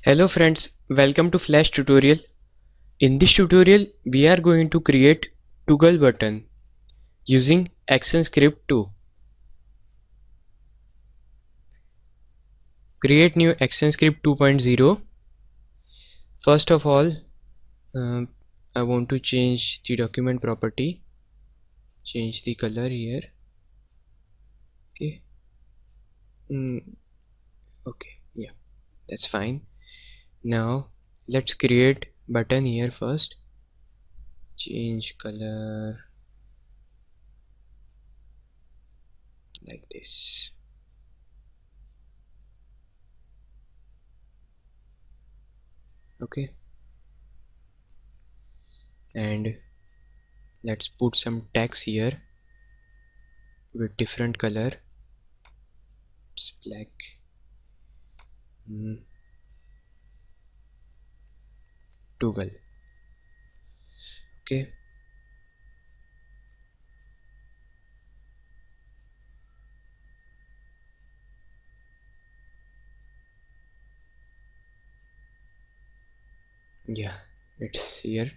Hello friends, welcome to Flash tutorial. In this tutorial we are going to create toggle button using ActionScript 2. Create new ActionScript 2.0. First of all, I want to change the document property. Change the color here. Okay. Okay, yeah, that's fine. Now let's create button here first. Change color like this. Okay, and let's put some text here with different color. It's black. Toggle. Okay, yeah, it's here.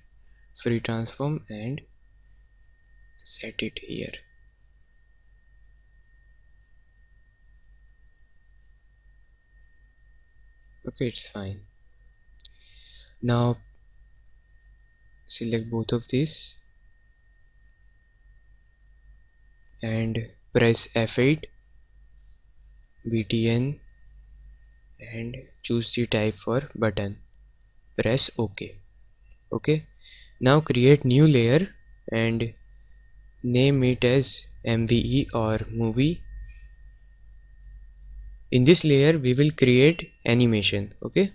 Free transform and set it here. Okay, it's fine. Now select both of these and press F8 btn and choose the type for button. Press OK. Okay, now create new layer and name it as MVE or movie. In this layer we will create animation. Okay,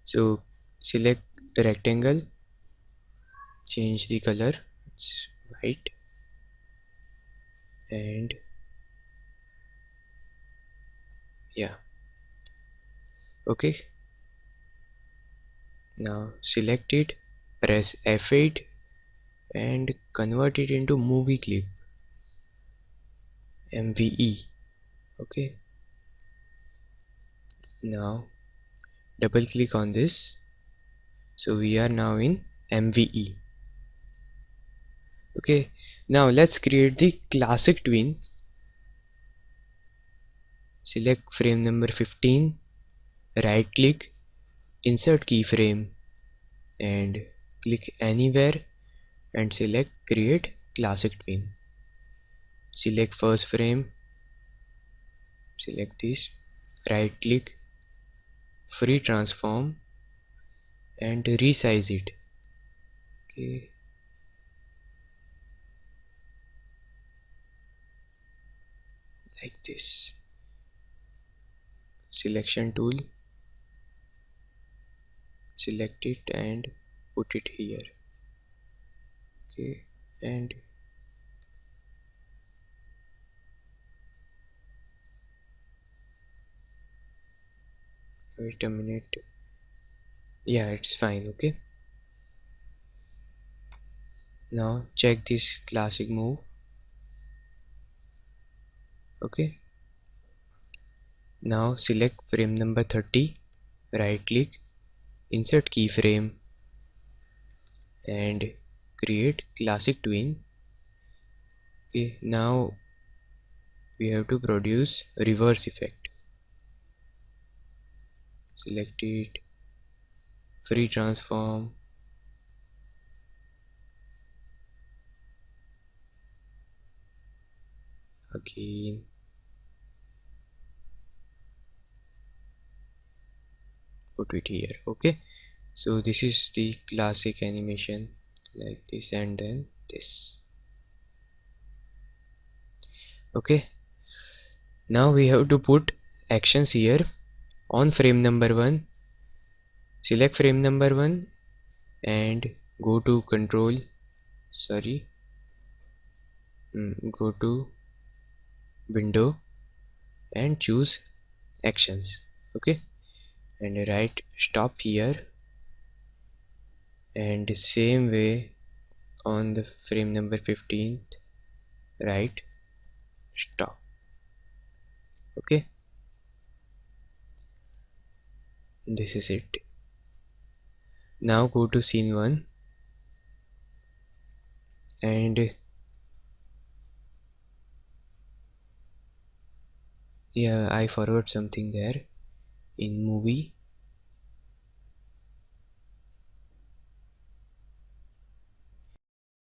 so select rectangle, change the color, it's white, and yeah, okay. Now select it, press F8 and convert it into movie clip, MVE. Okay, now double click on this, so we are now in MVE. Okay, now let's create the classic tween. Select frame number 15, right click, insert keyframe and click anywhere and select create classic tween. Select first frame, select this, right click, free transform and resize it. Okay, like this. Selection tool, select it and put it here. Okay, and wait a minute. Yeah, it's fine. Okay, now check this classic move. Okay, now select frame number 30, right click, insert keyframe and create classic tween. Okay, now we have to produce reverse effect. Select it, free transform, again, put it here. Okay, so this is the classic animation, like this and then this. Okay, now we have to put actions here on frame number 1. Select frame number 1 and go to go to window and choose actions. Okay, and write stop here, and same way on the frame number 15 write stop. Okay, This is it. Now go to scene 1 and yeah, I forgot something there in movie.